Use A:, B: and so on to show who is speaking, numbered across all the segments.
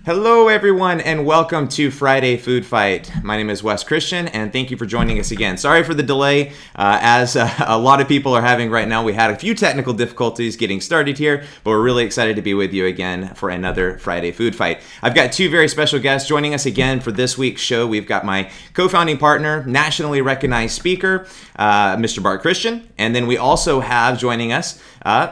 A: Hello, everyone, and welcome to Friday Food Fight. My name is Wes Christian, and thank you for joining us again. Sorry for the delay, as a lot of people are having right now. We had a few technical difficulties getting started here, but we're really excited to be with you again for another Friday Food Fight. I've got two very special guests joining us again for this week's show. We've got my co-founding partner, nationally recognized speaker, Mr. Bart Christian, and then we also have joining us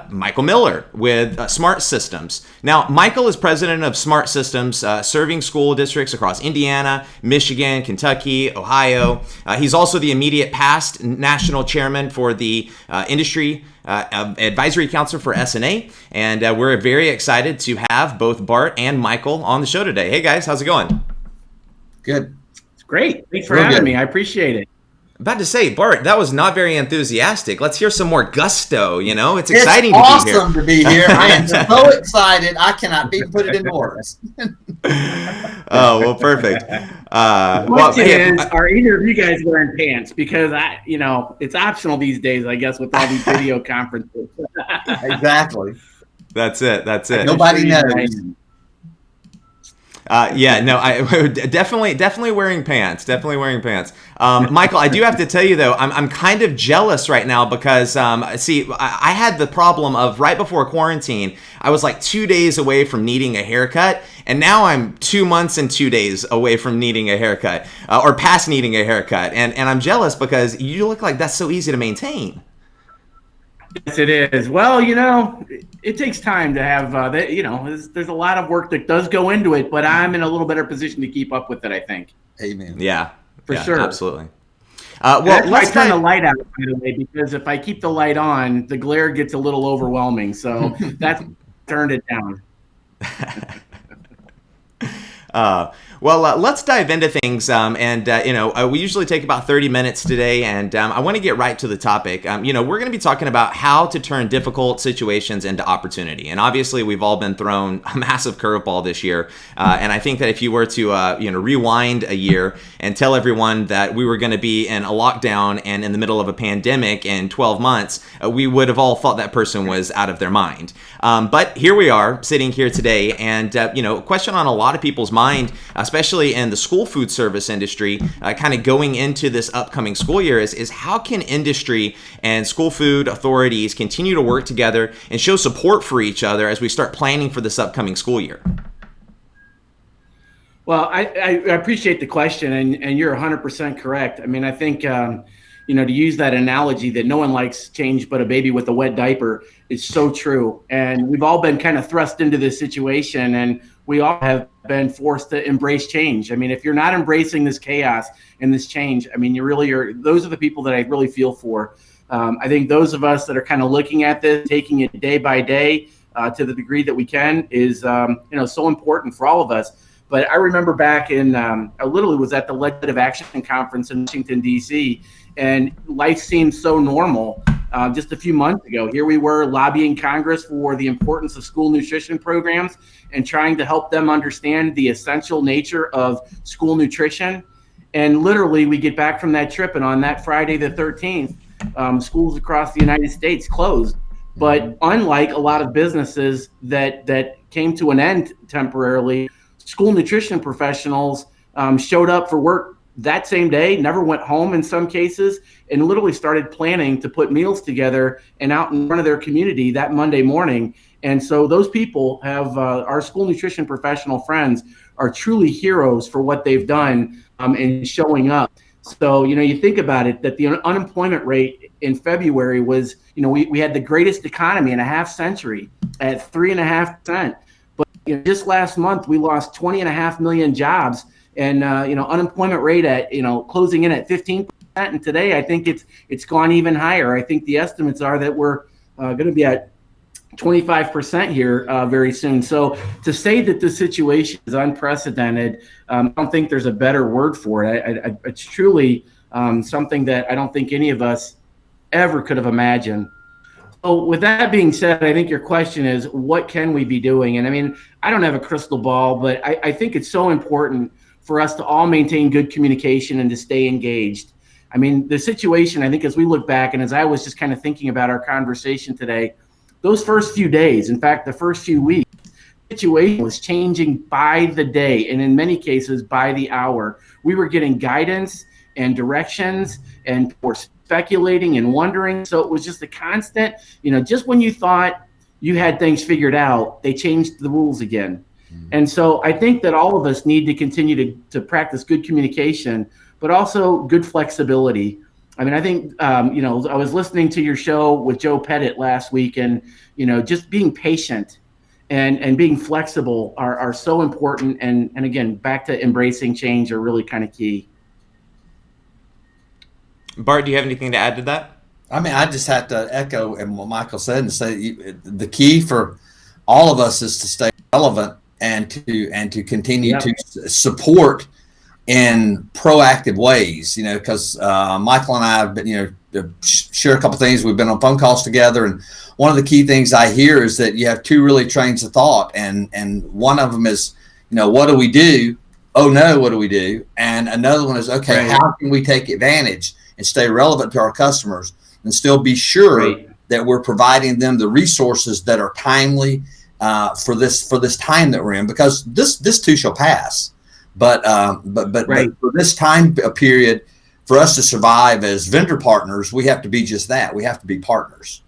A: Michael Miller with Smart Systems. Now, Michael is president of Smart Systems, serving school districts across Indiana, Michigan, Kentucky, Ohio. He's also the immediate past national chairman for the industry advisory council for SNA, and we're very excited to have both Bart and Michael on the show today. Hey guys, how's it going?
B: Good.
C: It's great. Thanks for having me. I appreciate it.
A: About to say, Bart, that was not very enthusiastic. Let's hear some more gusto. You know, it's exciting to be here.
B: It's awesome to be here. I am so excited. I cannot even put it into words.
A: Oh, well, perfect.
C: Are either of you guys wearing pants? Because it's optional these days, I guess, with all these video conferences.
B: Exactly.
A: That's it.
B: Nobody knows.
A: I definitely wearing pants. Michael, I do have to tell you though, I'm kind of jealous right now because I had the problem of right before quarantine, I was like 2 days away from needing a haircut, and now I'm 2 months and 2 days away from needing a haircut, or past needing a haircut, and I'm jealous because you look like that's so easy to maintain.
C: Yes, it is. Well, it takes time to have there's a lot of work that does go into it, but I'm in a little better position to keep up with it, I think.
B: Amen.
C: Yeah, sure.
A: Absolutely.
C: Let's turn the light out, by the way, because if I keep the light on, the glare gets a little overwhelming. So that's turned it down.
A: Let's dive into things, we usually take about 30 minutes today, and I want to get right to the topic. We're going to be talking about how to turn difficult situations into opportunity, and obviously we've all been thrown a massive curveball this year, and I think that if you were to rewind a year and tell everyone that we were going to be in a lockdown and in the middle of a pandemic in 12 months, we would have all thought that person was out of their mind. But here we are sitting here today, and a question on a lot of people's mind, especially in the school food service industry, kind of going into this upcoming school year is how can industry and school food authorities continue to work together and show support for each other as we start planning for this upcoming school year?
C: Well, I appreciate the question, and you're 100% correct. I mean, I think, to use that analogy that no one likes change but a baby with a wet diaper is so true. And we've all been kind of thrust into this situation, and we all have been forced to embrace change. I mean, if you're not embracing this chaos and this change, I mean, you really are. Those are the people that I really feel for. I think those of us that are kind of looking at this, taking it day by day to the degree that we can is, so important for all of us. But I remember back I literally was at the Legislative Action Conference in Washington, D.C., and life seemed so normal just a few months ago. Here we were lobbying Congress for the importance of school nutrition programs and trying to help them understand the essential nature of school nutrition. And literally, we get back from that trip, and on that Friday the 13th, schools across the United States closed. But unlike a lot of businesses that came to an end temporarily, school nutrition professionals showed up for work that same day, never went home in some cases, and literally started planning to put meals together and out in front of their community that Monday morning. And so those people have, our school nutrition professional friends are truly heroes for what they've done in showing up. So, you think about it, that the unemployment rate in February was, we had the greatest economy in a half century at 3.5%. But just last month, we lost 20.5 million jobs. And unemployment rate at closing in at 15%, and today I think it's gone even higher. I think the estimates are that we're going to be at 25% here very soon. So to say that the situation is unprecedented, I don't think there's a better word for it. It's truly something that I don't think any of us ever could have imagined. So with that being said, I think your question is, what can we be doing? And I mean, I don't have a crystal ball, but I think it's so important for us to all maintain good communication and to stay engaged. I mean, the situation, I think, as we look back, and as I was just kind of thinking about our conversation today, those first few days, in fact, the first few weeks, situation was changing by the day, and in many cases by the hour. We were getting guidance and directions, and we're speculating and wondering. So it was just a constant, just when you thought you had things figured out, they changed the rules again. And so I think that all of us need to continue to practice good communication, but also good flexibility. I mean, I think, I was listening to your show with Joe Pettit last week, and, just being patient and being flexible are so important. And again, back to embracing change are really kind of key.
A: Bart, do you have anything to add to that?
B: I mean, I just have to echo what Michael said and say the key for all of us is to stay relevant and to continue to support in proactive ways, because Michael and I have been, share a couple things. We've been on phone calls together, and one of the key things I hear is that you have two really trains of thought, and one of them is, what do we do? Oh no, what do we do? And another one is, okay, how can we take advantage and stay relevant to our customers and still be sure that we're providing them the resources that are timely for this time that we're in, because this too shall pass. But for this time period, for us to survive as vendor partners, we have to be just that. We have to be partners.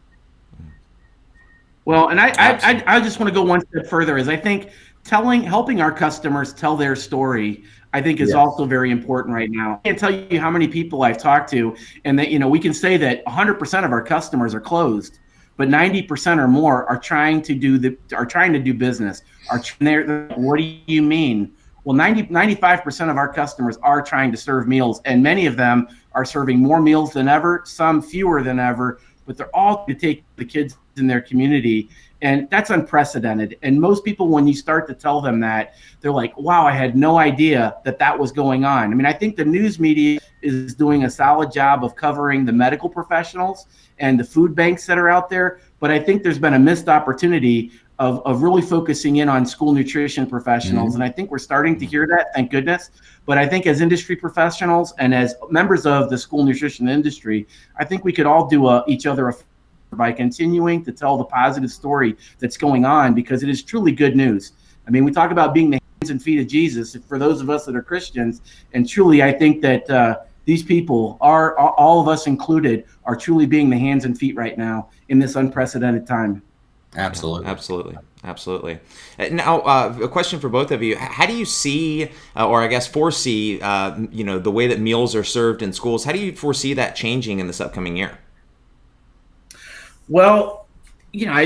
C: Well, and I just want to go one step further. Is I think helping our customers tell their story, I think is also very important right now. I can't tell you how many people I've talked to, and that we can say that 100% of our customers are closed, but 90% or more are trying to do business. What do you mean? Well, 95% of our customers are trying to serve meals, and many of them are serving more meals than ever, some fewer than ever, but they're all to take the kids in their community. And that's unprecedented. And most people, when you start to tell them that, they're like, wow, I had no idea that was going on. I mean, I think the news media is doing a solid job of covering the medical professionals and the food banks that are out there. But I think there's been a missed opportunity of really focusing in on school nutrition professionals. And I think we're starting to hear that, thank goodness. But I think as industry professionals and as members of the school nutrition industry, I think we could all do each other a favor by continuing to tell the positive story that's going on, because it is truly good news. I mean, we talk about being the hands and feet of Jesus for those of us that are Christians, and truly I think that these people are, all of us included, are truly being the hands and feet right now in this unprecedented time.
A: Absolutely. Now, a question for both of you. How do you see, or I guess foresee, the way that meals are served in schools? How do you foresee that changing in this upcoming year?
C: Well, I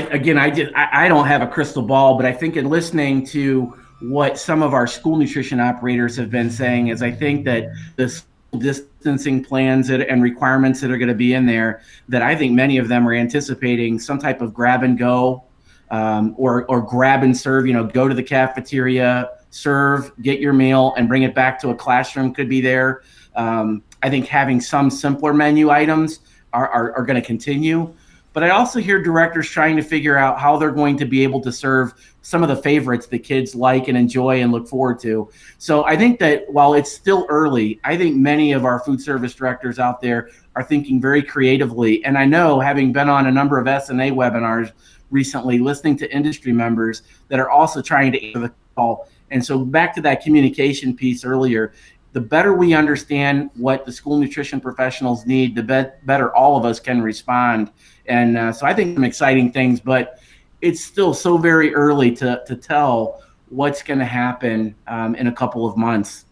C: don't have a crystal ball, but I think in listening to what some of our school nutrition operators have been saying is I think that the distancing plans and requirements that are going to be in there, that I think many of them are anticipating some type of grab and go or grab and serve, go to the cafeteria, serve, get your meal and bring it back to a classroom could be there. I think having some simpler menu items are going to continue. But I also hear directors trying to figure out how they're going to be able to serve some of the favorites that kids like and enjoy and look forward to. So I think that while it's still early, I think many of our food service directors out there are thinking very creatively. And I know, having been on a number of SNA webinars recently, listening to industry members that are also trying to answer the call. And so back to that communication piece earlier, the better we understand what the school nutrition professionals need, the better all of us can respond. And so I think some exciting things, but it's still so very early to tell what's going to happen in a couple of months.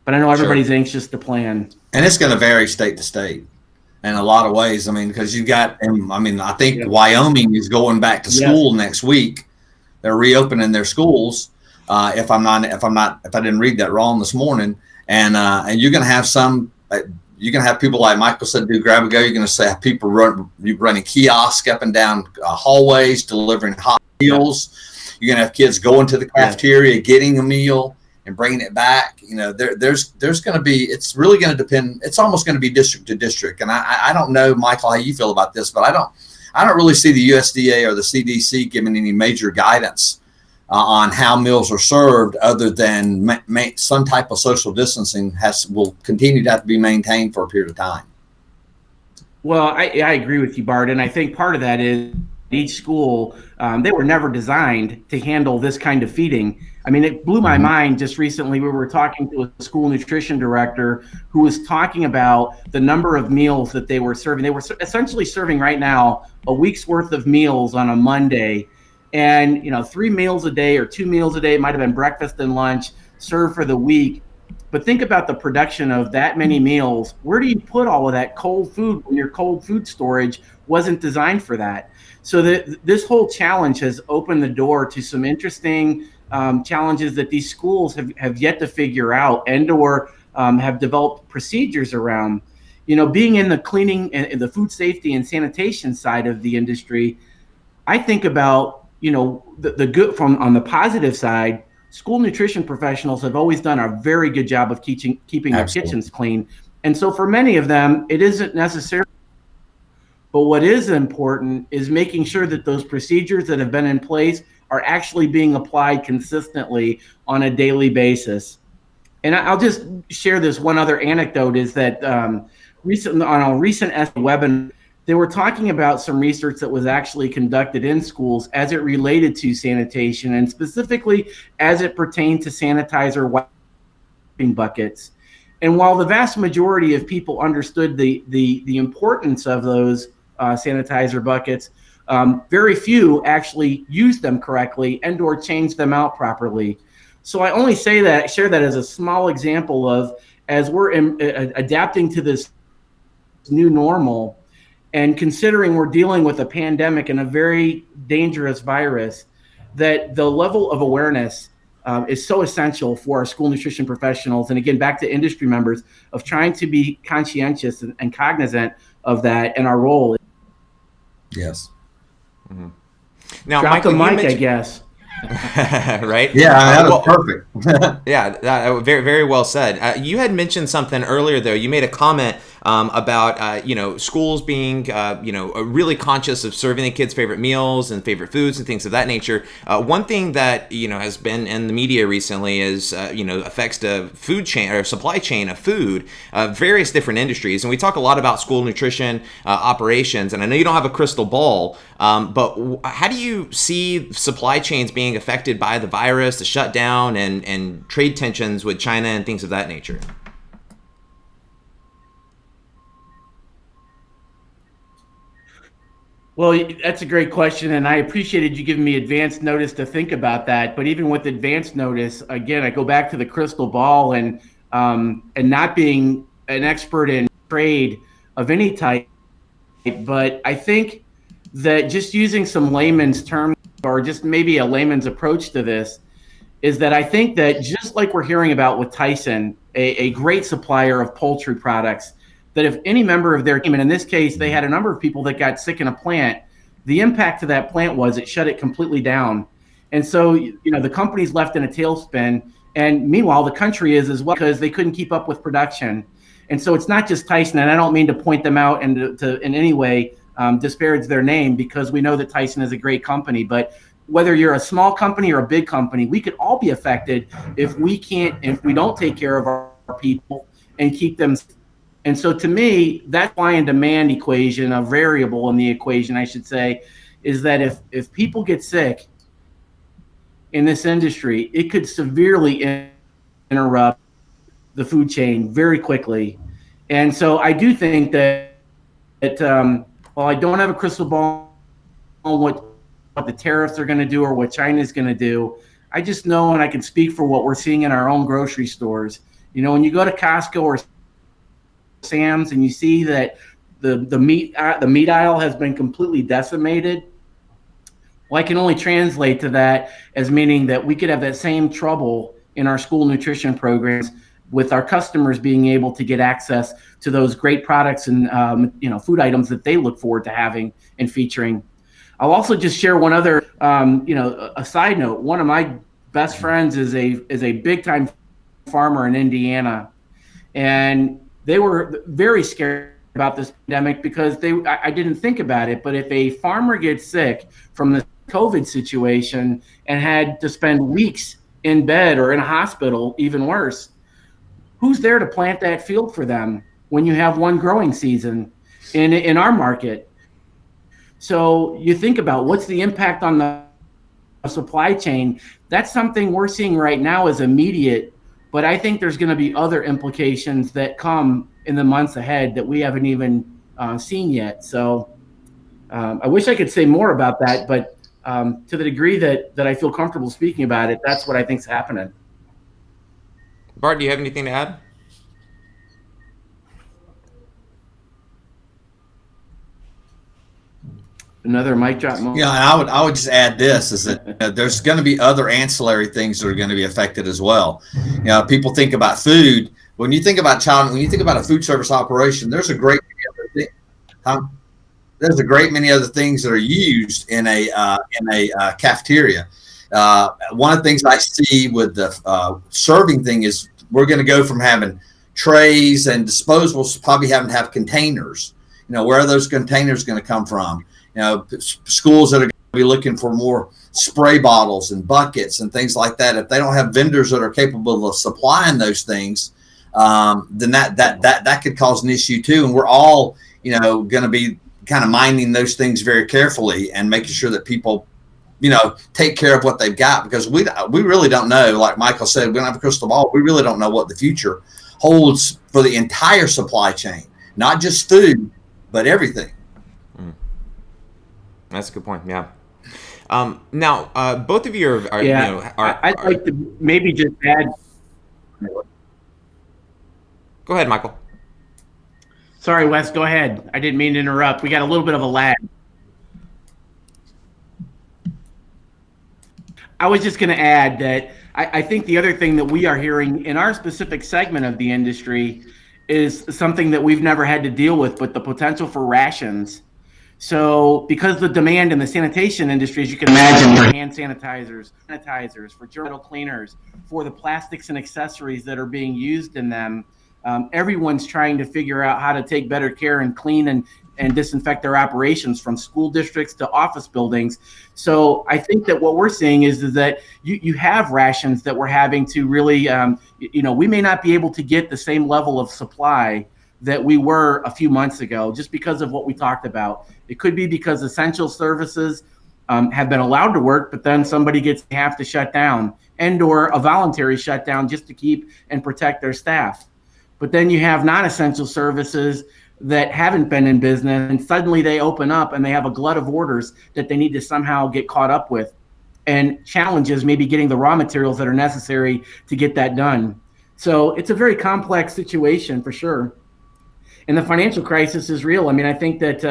C: But I know everybody's anxious to plan.
B: And it's going to vary state to state in a lot of ways. I mean, because you've got, I think Wyoming is going back to school next week. They're reopening their schools. If I didn't read that wrong this morning. And you're going to have you're going to have people like Michael said, do grab and go. You're going to have people running kiosks up and down hallways, delivering hot meals. You're going to have kids going to the cafeteria, getting a meal and bringing it back. There's going to be, it's really going to depend. It's almost going to be district to district. And I don't know, Michael, how you feel about this, but I don't really see the USDA or the CDC giving any major guidance on how meals are served, other than some type of social distancing will continue to have to be maintained for a period of time.
C: Well, I agree with you, Bart, and I think part of that is each school, they were never designed to handle this kind of feeding. I mean, it blew my mind just recently. We were talking to a school nutrition director who was talking about the number of meals that they were serving. They were essentially serving right now a week's worth of meals on a Monday. And, 3 meals a day or 2 meals a day, it might have been breakfast and lunch served for the week. But think about the production of that many meals. Where do you put all of that cold food when your cold food storage wasn't designed for that? So this whole challenge has opened the door to some interesting challenges that these schools have yet to figure out and or have developed procedures around. Being in the cleaning and the food safety and sanitation side of the industry, I think about, the good on the positive side. School nutrition professionals have always done a very good job of keeping their kitchens clean. And so for many of them, it isn't necessary. But what is important is making sure that those procedures that have been in place are actually being applied consistently on a daily basis. And I'll just share this one other anecdote is that on a recent webinar, they were talking about some research that was actually conducted in schools as it related to sanitation and specifically as it pertained to sanitizer wiping buckets. And while the vast majority of people understood the importance of those sanitizer buckets, very few actually used them correctly and or changed them out properly. So I only share that as a small example of, as we're adapting to this new normal and considering we're dealing with a pandemic and a very dangerous virus, that the level of awareness is so essential for our school nutrition professionals. And again, back to industry members, of trying to be conscientious and cognizant of that and our role.
B: Yes.
A: Mm-hmm. Now,
C: drop
A: Michael,
C: the mic, I guess.
A: Right?
B: Yeah, that was perfect.
A: Yeah, very, very well said. You had mentioned something earlier, though. You made a comment about schools being really conscious of serving the kids' favorite meals and favorite foods and things of that nature. One thing that has been in the media recently is affects the food chain or supply chain of food, various different industries, and we talk a lot about school nutrition operations. And I know you don't have a crystal ball, but how do you see supply chains being affected by the virus, the shutdown, and trade tensions with China and things of that nature?
C: Well, that's a great question, and I appreciated you giving me advance notice to think about that. But even with advance notice, again, I go back to the crystal ball and not being an expert in trade of any type. But I think that just using some layman's terms or just maybe a layman's approach to this is that I think that just like we're hearing about with Tyson, a great supplier of poultry products, that if any member of their team, and in this case, they had a number of people that got sick in a plant, the impact to that plant was it shut it completely down. And so, the company's left in a tailspin. And meanwhile, the country is as well, because they couldn't keep up with production. And so it's not just Tyson, and I don't mean to point them out and to in any way disparage their name, because we know that Tyson is a great company. But whether you're a small company or a big company, we could all be affected if we don't take care of our people and keep them. And so to me, that supply and demand equation, a variable in the equation, I should say, is that if people get sick in this industry, it could severely interrupt the food chain very quickly. And so I do think that while I don't have a crystal ball on what the tariffs are going to do or what China is going to do, I just know, and I can speak for what we're seeing in our own grocery stores. When you go to Costco or Sam's and you see that the meat aisle has been completely decimated, well, I can only translate to that as meaning that we could have that same trouble in our school nutrition programs with our customers being able to get access to those great products and food items that they look forward to having and featuring. I'll also just share one other a side note. One of my best friends is a big time farmer in Indiana, and they were very scared about this pandemic because I didn't think about it, but if a farmer gets sick from the COVID situation and had to spend weeks in bed or in a hospital, even worse, who's there to plant that field for them when you have one growing season in our market? So you think about what's the impact on the supply chain. That's something we're seeing right now as immediate, but I think there's going to be other implications that come in the months ahead that we haven't even seen yet. So I wish I could say more about that, but to the degree that I feel comfortable speaking about it, that's what I think is happening.
A: Bart, do you have anything to add?
C: Another mic drop moment.
B: Yeah, and I would just add this is that there's going to be other ancillary things that are going to be affected as well. People think about food. When you think about a food service operation, there's a great many other things that are used in a cafeteria. One of the things I see with the serving thing is we're going to go from having trays and disposables to probably having to have containers. Where are those containers going to come from? Schools that are going to be looking for more spray bottles and buckets and things like that. If they don't have vendors that are capable of supplying those things, then that could cause an issue too. And we're all, going to be kind of minding those things very carefully and making sure that people, take care of what they've got, because we really don't know. Like Michael said, we don't have a crystal ball. We really don't know what the future holds for the entire supply chain, not just food, but everything.
A: That's a good point. Yeah. Now, both of you are.
C: I'd like to maybe just add.
A: Go ahead, Michael.
C: Sorry, Wes. Go ahead. I didn't mean to interrupt. We got a little bit of a lag. I was just going to add that I think the other thing that we are hearing in our specific segment of the industry is something that we've never had to deal with, but the potential for rations. So because the demand in the sanitation industry, as you can imagine, for hand sanitizers, for germ cleaners, for the plastics and accessories that are being used in them, everyone's trying to figure out how to take better care and clean and disinfect their operations, from school districts to office buildings. So I think that what we're seeing is that you have rations that we're having to really, we may not be able to get the same level of supply that we were a few months ago, just because of what we talked about. It could be because essential services have been allowed to work, but then somebody have to shut down, and/or a voluntary shutdown just to keep and protect their staff. But then you have non-essential services that haven't been in business, and suddenly they open up and they have a glut of orders that they need to somehow get caught up with, and challenges maybe getting the raw materials that are necessary to get that done. So it's a very complex situation for sure. And the financial crisis is real. I mean, I think that,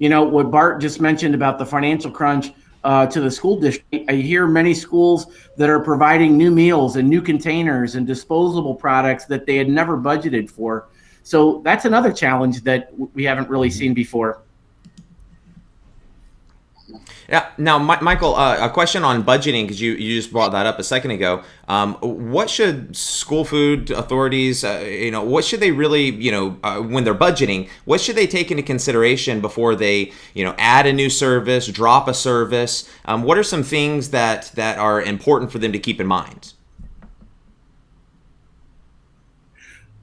C: what Bart just mentioned about the financial crunch to the school district, I hear many schools that are providing new meals and new containers and disposable products that they had never budgeted for. So that's another challenge that we haven't really seen before.
A: Yeah. Now, Michael, a question on budgeting, because you just brought that up a second ago. What should school food authorities, what should they really, when they're budgeting, what should they take into consideration before they, add a new service, drop a service? What are some things that are important for them to keep in mind?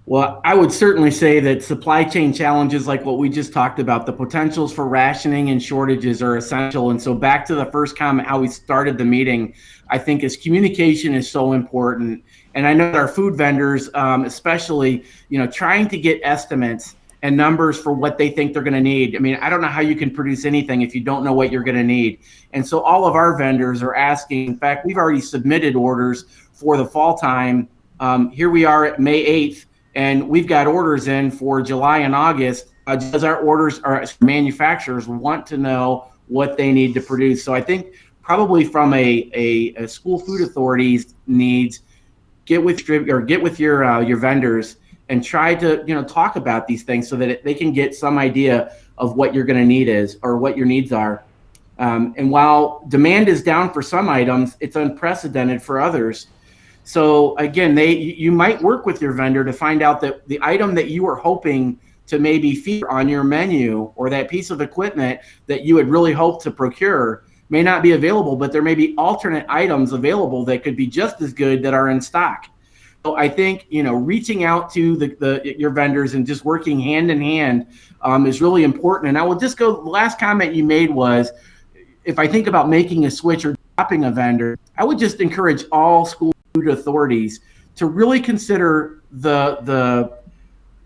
C: Well, I would certainly say that supply chain challenges like what we just talked about, the potentials for rationing and shortages are essential. And so back to the first comment, how we started the meeting, I think is communication is so important. And I know that our food vendors, especially, trying to get estimates and numbers for what they think they're going to need. I mean, I don't know how you can produce anything if you don't know what you're going to need. And so all of our vendors are asking, in fact, we've already submitted orders for the fall time. Here we are at May 8th. And we've got orders in for July and August, because our manufacturers want to know what they need to produce. So I think probably from a school food authority's needs, get with your vendors and try to talk about these things so that they can get some idea of what you're going to need is, or what your needs are. And while demand is down for some items, it's unprecedented for others. So again, you might work with your vendor to find out that the item that you were hoping to maybe feature on your menu, or that piece of equipment that you had really hoped to procure, may not be available, but there may be alternate items available that could be just as good that are in stock. So I think, reaching out to your vendors and just working hand in hand is really important. And I will just go, the last comment you made was, if I think about making a switch or dropping a vendor, I would just encourage all school food authorities to really consider the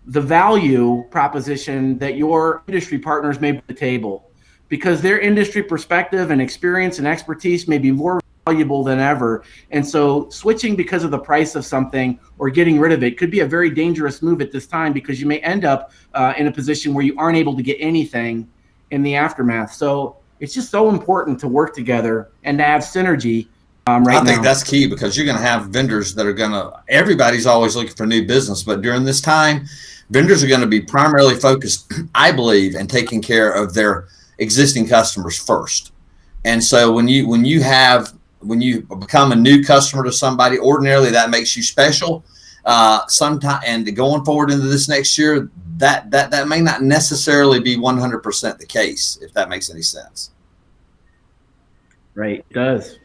C: value proposition that your industry partners may bring to the table, because their industry perspective and experience and expertise may be more valuable than ever. And so switching because of the price of something or getting rid of it could be a very dangerous move at this time, because you may end up in a position where you aren't able to get anything in the aftermath. So it's just so important to work together and to have synergy I
B: think that's key, because you're going to have vendors that are everybody's always looking for new business, but during this time, vendors are going to be primarily focused, I believe, in taking care of their existing customers first. And so when you become a new customer to somebody, ordinarily that makes you special. Sometime, and going forward into this next year, that may not necessarily be 100% the case, if that makes any sense.
C: Right, it does.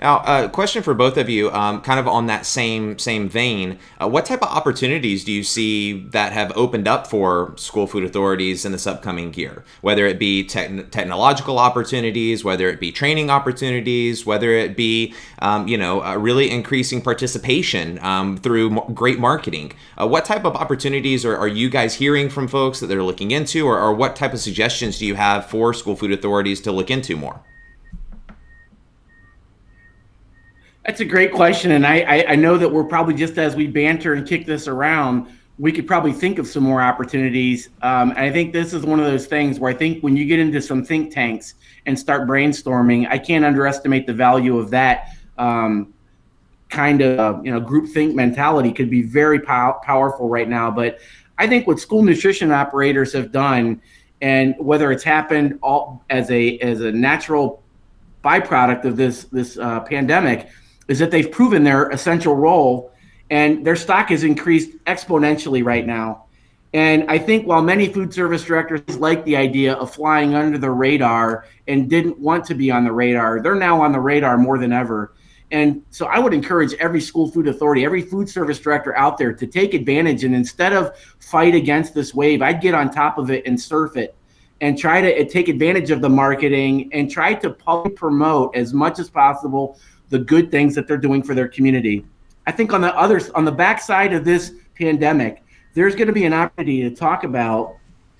A: Now, a question for both of you, kind of on that same vein. What type of opportunities do you see that have opened up for school food authorities in this upcoming year? Whether it be technological opportunities, whether it be training opportunities, whether it be, really increasing participation through great marketing. What type of opportunities are you guys hearing from folks that they're looking into, or what type of suggestions do you have for school food authorities to look into more?
C: That's a great question. And I know that we're probably, just as we banter and kick this around, we could probably think of some more opportunities. And I think this is one of those things where I think when you get into some think tanks and start brainstorming, I can't underestimate the value of that kind of, groupthink mentality. Could be very powerful right now. But I think what school nutrition operators have done, and whether it's happened all as a natural byproduct of this pandemic, is that they've proven their essential role, and their stock has increased exponentially right now. And I think while many food service directors like the idea of flying under the radar and didn't want to be on the radar, they're now on the radar more than ever. And so I would encourage every school food authority, every food service director out there to take advantage, and instead of fight against this wave, I'd get on top of it and surf it and try to take advantage of the marketing and try to publicly promote as much as possible the good things that they're doing for their community. I think on the backside of this pandemic, there's going to be an opportunity to talk about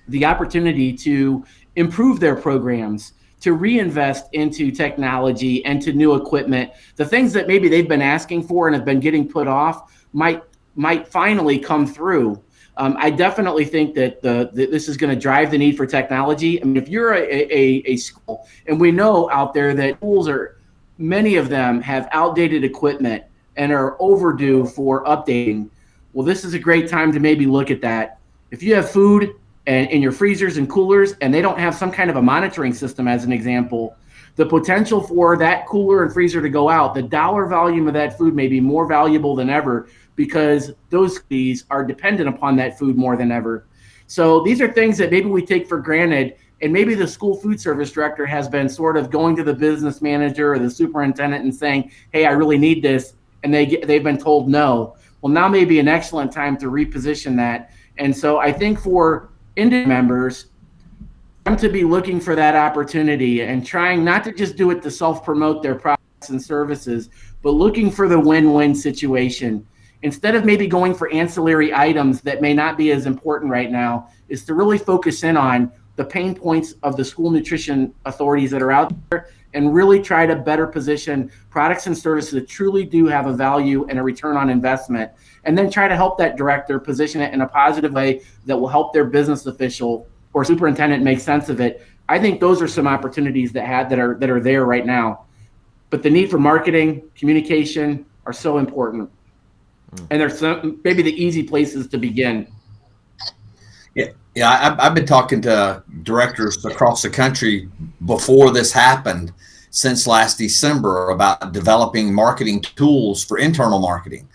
C: the opportunity to improve their programs, to reinvest into technology and to new equipment. The things that maybe they've been asking for and have been getting put off might finally come through. I definitely think that this is going to drive the need for technology. I mean, if you're a school, and we know out there that schools many of them have outdated equipment and are overdue for updating. Well, this is a great time to maybe look at that. If you have food in your freezers and coolers and they don't have some kind of a monitoring system, as an example, the potential for that cooler and freezer to go out, the dollar volume of that food may be more valuable than ever, because those fees are dependent upon that food more than ever. So these are things that maybe we take for granted, and maybe the school food service director has been sort of going to the business manager or the superintendent and saying, hey, I really need this, and they've been told no. Well, now may be an excellent time to reposition that. And so I think for industry members, them to be looking for that opportunity and trying not to just do it to self-promote their products and services, but looking for the win-win situation. Instead of maybe going for ancillary items that may not be as important right now, is to really focus in on the pain points of the school nutrition authorities that are out there, and really try to better position products and services that truly do have a value and a return on investment, and then try to help that director position it in a positive way that will help their business official or superintendent make sense of it. I think those are some opportunities that are there right now. But the need for marketing, communication are so important. And there's some maybe the easy places to begin.
B: Yeah, I've been talking to directors across the country before this happened, since last December, about developing marketing tools for internal marketing,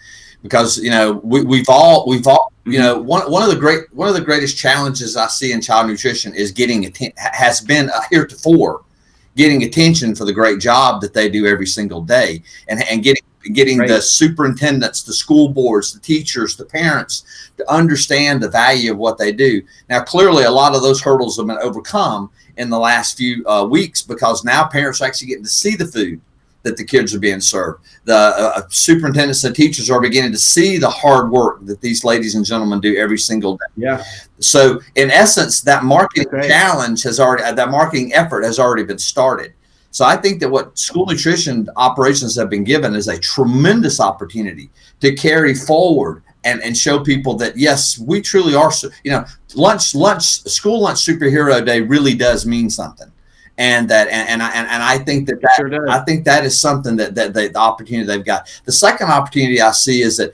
B: because we've all one of the greatest challenges I see in child nutrition is has been heretofore getting attention for the great job that they do every single day, and getting
C: Right.
B: the superintendents, the school boards, the teachers, the parents to understand the value of what they do. Now, clearly, a lot of those hurdles have been overcome in the last few weeks, because now parents are actually getting to see the food that the kids are being served. The superintendents and teachers are beginning to see the hard work that these ladies and gentlemen do every single day.
C: Yeah.
B: So, in essence, that marketing
C: Okay.
B: challenge that marketing effort has already been started. So I think that what school nutrition operations have been given is a tremendous opportunity to carry forward and show people that, yes, we truly are, school lunch superhero day really does mean something. And I think that
C: Sure does.
B: I think that is something that the opportunity they've got. The second opportunity I see is that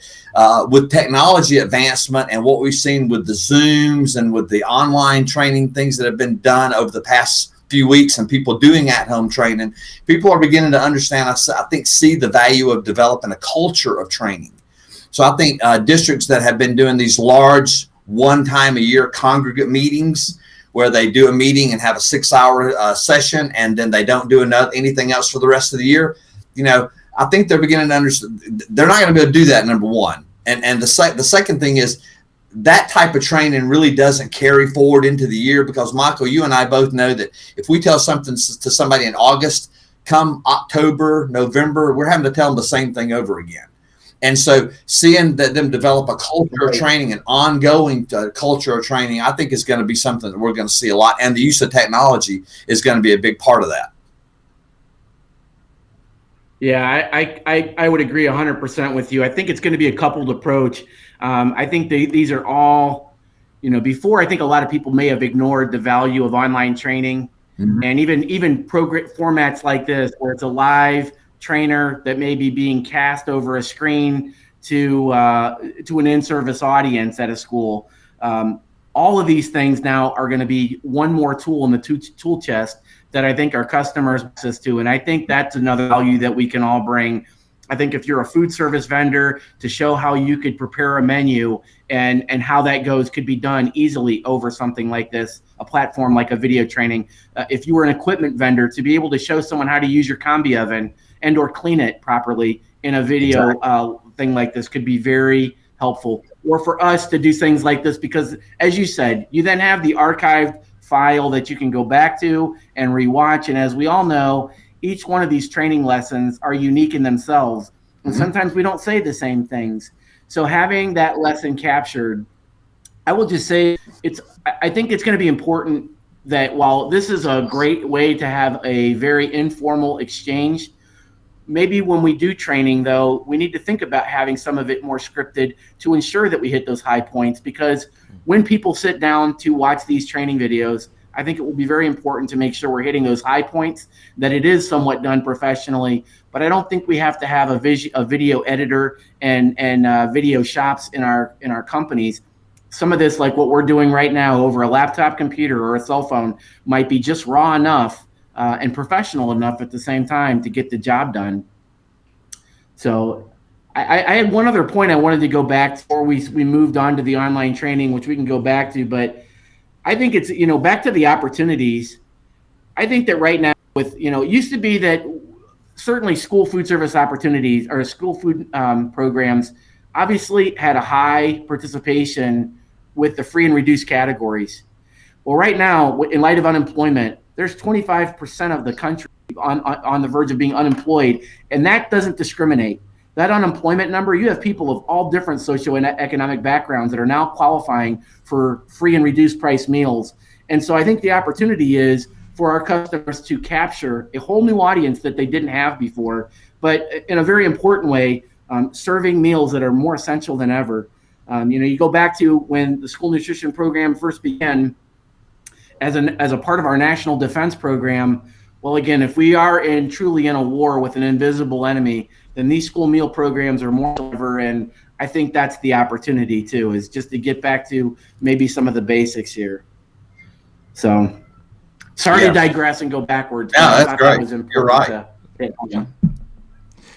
B: with technology advancement and what we've seen with the Zooms and with the online training things that have been done over the past few weeks, and people doing at-home training, people are beginning to understand, I think, see the value of developing a culture of training. So I think districts that have been doing these large one-time-a-year congregate meetings, where they do a meeting and have a 6-hour session, and then they don't do anything else for the rest of the year, I think they're beginning to understand they're not going to be able to do that, number one. And the second thing is, that type of training really doesn't carry forward into the year, because, Michael, you and I both know that if we tell something to somebody in August, come October, November, we're having to tell them the same thing over again. And so seeing them develop a culture of training, an ongoing culture of training, I think is going to be something that we're going to see a lot. And the use of technology is going to be a big part of that.
C: Yeah, I would agree 100% with you. I think it's going to be a coupled approach. I think these are all, before, I think a lot of people may have ignored the value of online training, and even program formats like this, where it's a live trainer that may be being cast over a screen to an in-service audience at a school. All of these things now are going to be one more tool in the tool chest that I think our customers access to. And I think that's another value that we can all bring. I think if you're a food service vendor, to show how you could prepare a menu and how that goes could be done easily over something like this, a platform like a video training. If you were an equipment vendor, to be able to show someone how to use your combi oven and or clean it properly in a video thing like this could be very helpful. Or for us to do things like this, because as you said, you then have the archived file that you can go back to and rewatch. And as we all know, each one of these training lessons are unique in themselves. And sometimes we don't say the same things. So having that lesson captured, I will just say I think it's going to be important that while this is a great way to have a very informal exchange, maybe when we do training, though, we need to think about having some of it more scripted to ensure that we hit those high points. Because when people sit down to watch these training videos, I think it will be very important to make sure we're hitting those high points, that it is somewhat done professionally. But I don't think we have to have a video editor and video shops in our companies. Some of this, like what we're doing right now over a laptop computer or a cell phone, might be just raw enough and professional enough at the same time to get the job done. So I had one other point I wanted to go back before we moved on to the online training, which we can go back to, but I think it's, back to the opportunities. I think that right now with, it used to be that certainly school food service opportunities or school food programs obviously had a high participation with the free and reduced categories. Well, right now, in light of unemployment, there's 25% of the country on the verge of being unemployed, and that doesn't discriminate. That unemployment number, you have people of all different socioeconomic backgrounds that are now qualifying for free and reduced price meals. And so I think the opportunity is for our customers to capture a whole new audience that they didn't have before, but in a very important way, serving meals that are more essential than ever. You go back to when the school nutrition program first began as a part of our national defense program. Well, again, if we are truly in a war with an invisible enemy, then these school meal programs are more than ever. And I think that's the opportunity too, is just to get back to maybe some of the basics here. So sorry to digress and go backwards.
B: No, that's great. You're right.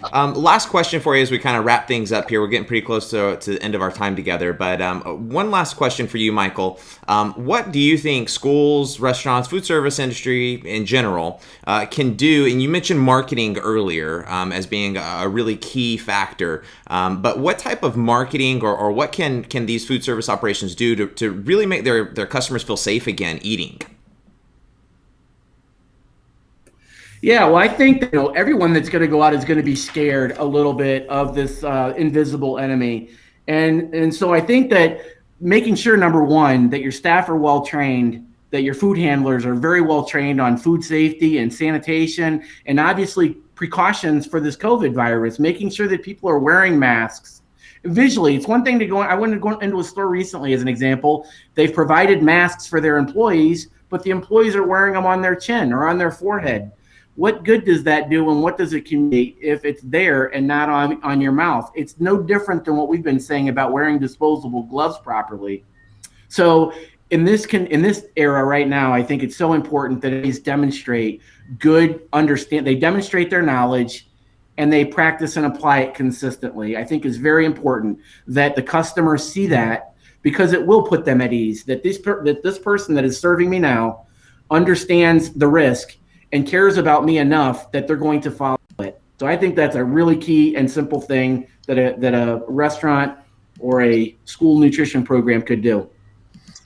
A: Last question for you as we kind of wrap things up here. We're getting pretty close to the end of our time together. But one last question for you, Michael. What do you think schools, restaurants, food service industry in general can do? And you mentioned marketing earlier as being a really key factor. But what type of marketing or what can these food service operations do to really make their customers feel safe again eating?
C: Yeah, well, I think that, everyone that's going to go out is going to be scared a little bit of this invisible enemy, and so I think that making sure, number one, that your staff are well trained, that your food handlers are very well trained on food safety and sanitation, and obviously precautions for this COVID virus, making sure that people are wearing masks. Visually, it's one thing to go. I went to go into a store recently, as an example. They've provided masks for their employees, but the employees are wearing them on their chin or on their forehead. What good does that do, and what does it communicate if it's there and not on your mouth? It's no different than what we've been saying about wearing disposable gloves properly. So in this era right now, I think it's so important that these demonstrate they demonstrate their knowledge, and they practice and apply it consistently. I think it's very important that the customers see that, because it will put them at ease, that this person that is serving me now understands the risk and cares about me enough that they're going to follow it. So I think that's a really key and simple thing that a restaurant or a school nutrition program could do.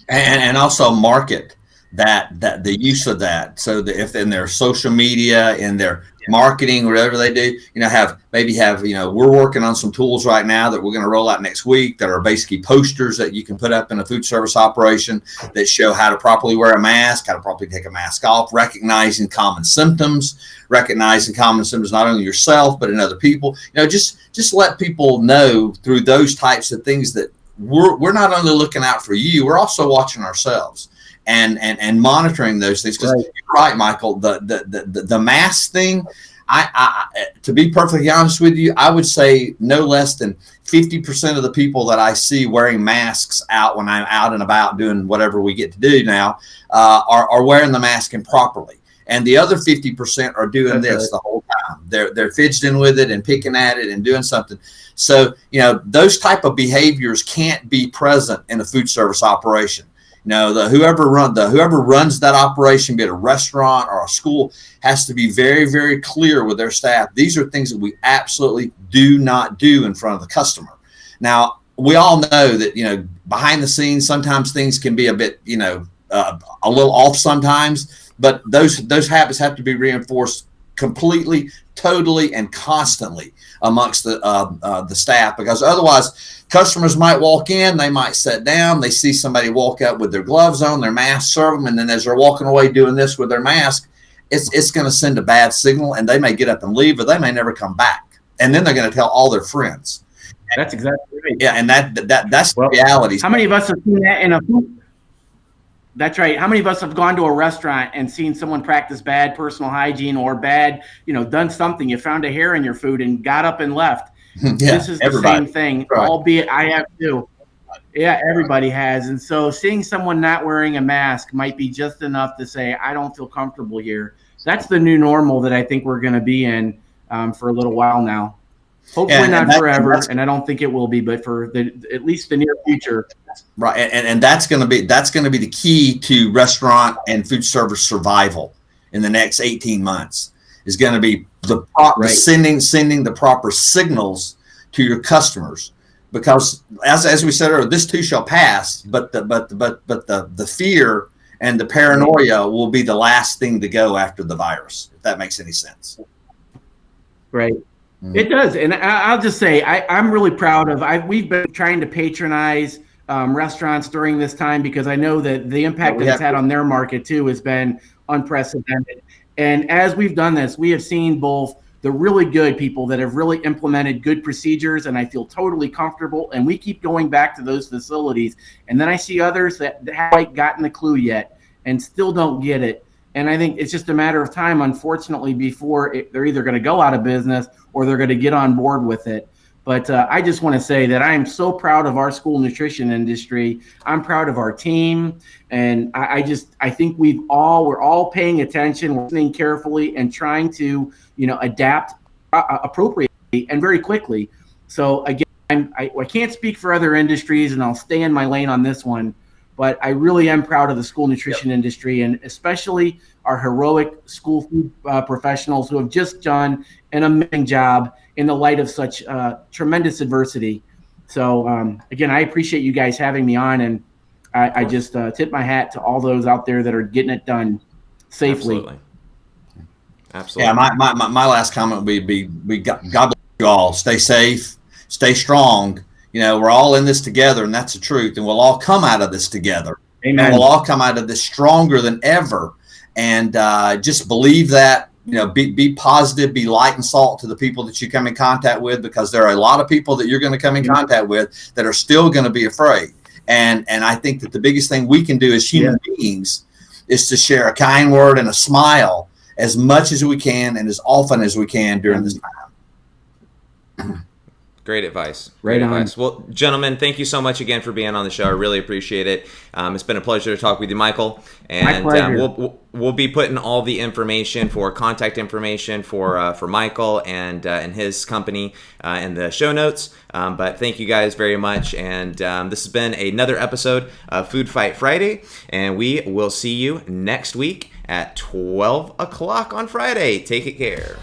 B: And also market that the use of that. So that if in their social media, in their marketing, whatever they do, have, we're working on some tools right now that we're going to roll out next week that are basically posters that you can put up in a food service operation that show how to properly wear a mask, how to properly take a mask off, recognizing common symptoms not only yourself, but in other people. Just let people know through those types of things that we're not only looking out for you, we're also watching ourselves. And monitoring those things, because you're right, Michael. The mask thing, I to be perfectly honest with you, I would say no less than 50% of the people that I see wearing masks out when I'm out and about doing whatever we get to do now are wearing the mask improperly, and the other 50% are doing this the whole time. They're fidgeting with it and picking at it and doing something. So those type of behaviors can't be present in a food service operation. Whoever runs that operation, be it a restaurant or a school, has to be very, very clear with their staff. These are things that we absolutely do not do in front of the customer. Now, we all know that, behind the scenes, sometimes things can be a bit, a little off sometimes, but those habits have to be reinforced completely, totally, and constantly amongst the staff, because otherwise customers might walk in, they might sit down, they see somebody walk up with their gloves on, their mask, serve them, and then as they're walking away doing this with their mask, it's going to send a bad signal, and they may get up and leave, or they may never come back, and then they're going to tell all their friends.
C: That's exactly right.
B: Yeah, and that's the reality.
C: How many of us have seen that in a food? That's right. How many of us have gone to a restaurant and seen someone practice bad personal hygiene or bad, done something? You found a hair in your food and got up and left. This is the same thing, right. Albeit I have too. Yeah, everybody has. And so seeing someone not wearing a mask might be just enough to say, I don't feel comfortable here. That's the new normal that I think we're going to be in for a little while now. Hopefully not forever, and I don't think it will be, but for at least the near future.
B: Right, and that's going to be the key to restaurant and food service survival in the next 18 months. Is going to be sending the proper signals to your customers, because as we said earlier, this too shall pass. But the fear and the paranoia will be the last thing to go after the virus, if that makes any sense.
C: Right. It does. And I'll just say, I'm really proud of, we've been trying to patronize restaurants during this time, because I know that the impact that it's had on their market too has been unprecedented. And as we've done this, we have seen both the really good people that have really implemented good procedures, and I feel totally comfortable, and we keep going back to those facilities. And then I see others that haven't quite gotten the clue yet and still don't get it. And I think it's just a matter of time, unfortunately, before they're either going to go out of business or they're going to get on board with it. But I just want to say that I am so proud of our school nutrition industry. I'm proud of our team. And I think we're all paying attention, listening carefully, and trying to, adapt appropriately. and very quickly. So again, I can't speak for other industries, and I'll stay in my lane on this one, but I really am proud of the school nutrition industry, and especially our heroic school food professionals who have just done an amazing job in the light of such tremendous adversity. So again, I appreciate you guys having me on, and I just tip my hat to all those out there that are getting it done safely.
A: Absolutely.
B: Yeah, my last comment would be God bless you all. Stay safe, stay strong. You know, we're all in this together, and that's the truth. And we'll all come out of this together.
C: Amen.
B: And we'll all come out of this stronger than ever. And just believe that. You know, be positive, be light and salt to the people that you come in contact with, because there are a lot of people that you're going to come in contact with that are still going to be afraid. And I think that the biggest thing we can do as human beings is to share a kind word and a smile as much as we can and as often as we can during this time.
A: Great advice.
C: Great
A: advice. Well, gentlemen, thank you so much again for being on the show. I really appreciate it. It's been a pleasure to talk with you, Michael. And we'll be putting all the information for contact information for Michael and his company in the show notes. But thank you guys very much. And this has been another episode of Food Fight Friday. And we will see you next week at 12 o'clock on Friday. Take it care.